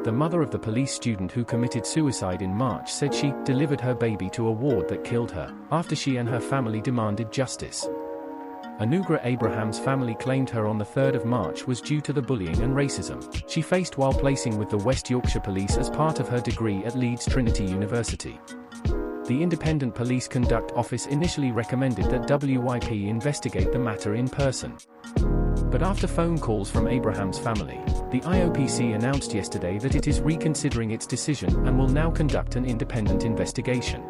The mother of the police student who committed suicide in March said she delivered her baby to a ward that killed her, after she and her family demanded justice. Anugrah Abraham's family claimed her on the 3rd of March was due to the bullying and racism she faced while placing with the West Yorkshire Police as part of her degree at Leeds Trinity University. The Independent Police Conduct Office initially recommended that WYP investigate the matter in person. But after phone calls from Abraham's family, the IOPC announced yesterday that it is reconsidering its decision and will now conduct an independent investigation.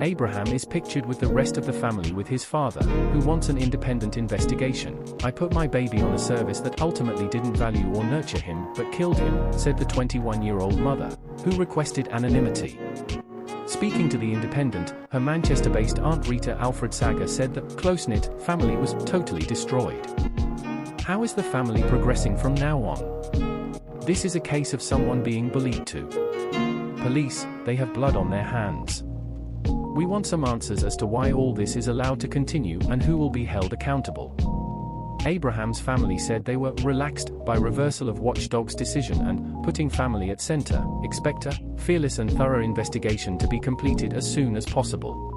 Abraham is pictured with the rest of the family with his father, who wants an independent investigation. "I put my baby on a service that ultimately didn't value or nurture him but killed him," said the 21-year-old mother, who requested anonymity. Speaking to The Independent, her Manchester-based aunt Rita Alfred-Saggar said the close-knit family was totally destroyed. How is the family progressing from now on? This is a case of someone being bullied too. Police, they have blood on their hands. We want some answers as to why all this is allowed to continue and who will be held accountable. Abraham's family said they were relaxed by reversal of watchdog's decision and putting family at center, expect a fearless and thorough investigation to be completed as soon as possible.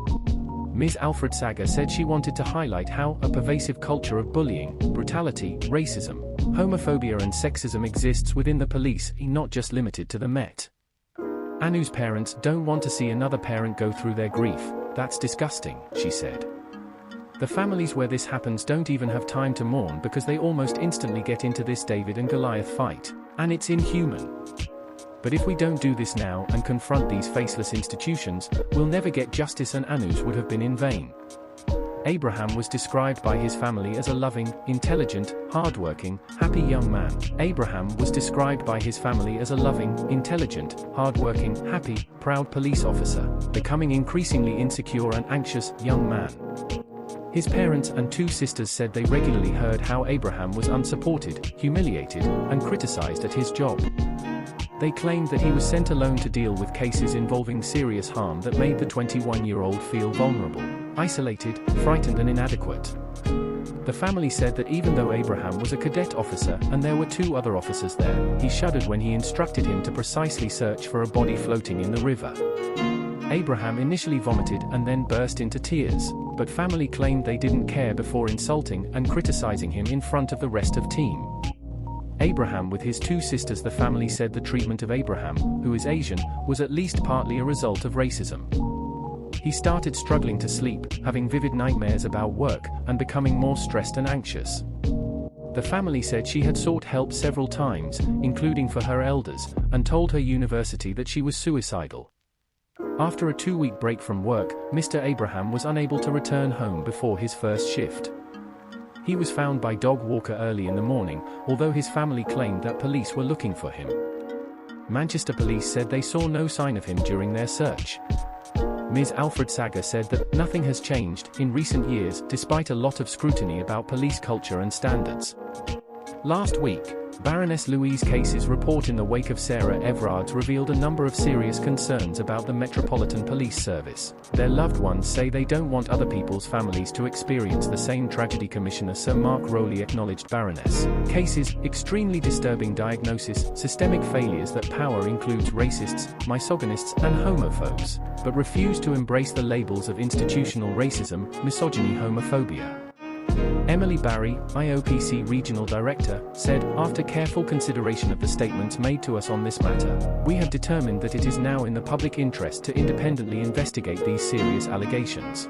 Ms. Alfred-Saggar said she wanted to highlight how a pervasive culture of bullying, brutality, racism, homophobia and sexism exists within the police, not just limited to the Met. Anu's parents don't want to see another parent go through their grief. That's disgusting, she said. The families where this happens don't even have time to mourn because they almost instantly get into this David and Goliath fight, and it's inhuman. But if we don't do this now and confront these faceless institutions, we'll never get justice and Anu's would have been in vain. Abraham was described by his family as a loving, intelligent, hardworking, happy young man. Abraham was described by his family as a loving, intelligent, hardworking, happy, proud police officer, becoming increasingly insecure and anxious young man. His parents and two sisters said they regularly heard how Abraham was unsupported, humiliated, and criticized at his job. They claimed that he was sent alone to deal with cases involving serious harm that made the 21-year-old feel vulnerable, isolated, frightened and inadequate. The family said that even though Abraham was a cadet officer and there were two other officers there, he shuddered when he instructed him to precisely search for a body floating in the river. Abraham initially vomited and then burst into tears, but family claimed they didn't care before insulting and criticizing him in front of the rest of team. Abraham with his two sisters. The family said the treatment of Abraham, who is Asian, was at least partly a result of racism. He started struggling to sleep, having vivid nightmares about work, and becoming more stressed and anxious. The family said she had sought help several times, including for her elders, and told her university that she was suicidal. After a 2-week break from work, Mr. Abraham was unable to return home before his first shift. He was found by dog walker early in the morning, although his family claimed that police were looking for him. Manchester Police said they saw no sign of him during their search. Ms. Alfred-Saggar said that nothing has changed in recent years despite a lot of scrutiny about police culture and standards. Last week, Baroness Louise Casey's report in the wake of Sarah Everard's revealed a number of serious concerns about the Metropolitan Police Service. Their loved ones say they don't want other people's families to experience the same tragedy. Commissioner Sir Mark Rowley acknowledged Baroness Casey's extremely disturbing diagnosis, systemic failures that power includes racists, misogynists and homophobes, but refused to embrace the labels of institutional racism, misogyny, homophobia. Emily Barry, IOPC Regional Director, said, "After careful consideration of the statements made to us on this matter, we have determined that it is now in the public interest to independently investigate these serious allegations."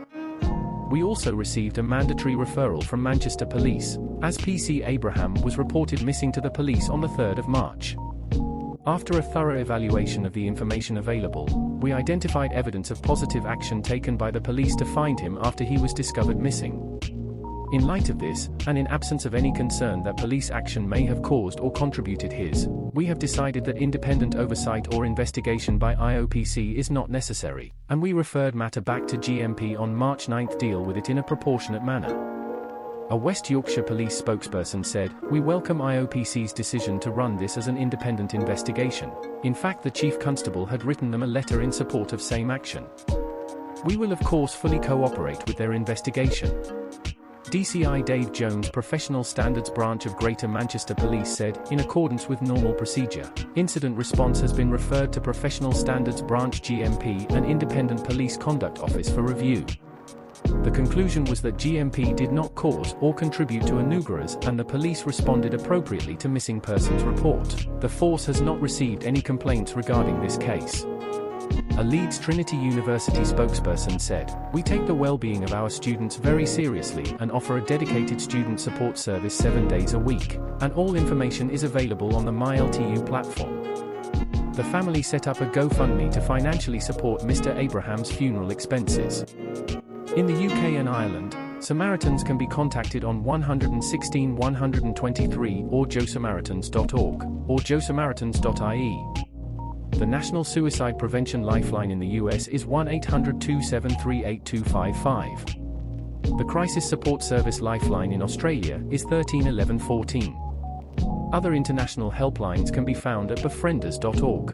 We also received a mandatory referral from Manchester Police, as PC Abraham was reported missing to the police on the 3rd of March. After a thorough evaluation of the information available, we identified evidence of positive action taken by the police to find him after he was discovered missing. In light of this, and in absence of any concern that police action may have caused or contributed we have decided that independent oversight or investigation by IOPC is not necessary, and we referred matter back to GMP on March 9. Deal with it in a proportionate manner. A West Yorkshire Police spokesperson said, "We welcome IOPC's decision to run this as an independent investigation. In fact, the Chief Constable had written them a letter in support of same action. We will of course fully cooperate with their investigation." DCI Dave Jones, Professional Standards Branch of Greater Manchester Police, said, in accordance with normal procedure, incident response has been referred to Professional Standards Branch GMP, an independent police conduct office, for review. The conclusion was that GMP did not cause or contribute to Anugrah's, and the police responded appropriately to missing persons report. The force has not received any complaints regarding this case. A Leeds Trinity University spokesperson said, "We take the well-being of our students very seriously and offer a dedicated student support service 7 days a week, and all information is available on the MyLTU platform." The family set up a GoFundMe to financially support Mr. Abraham's funeral expenses. In the UK and Ireland, Samaritans can be contacted on 116 123 or joesamaritans.org, or joesamaritans.ie. The National Suicide Prevention Lifeline in the US is 1-800-273-8255. The Crisis Support Service Lifeline in Australia is 13 11 14. Other international helplines can be found at befrienders.org.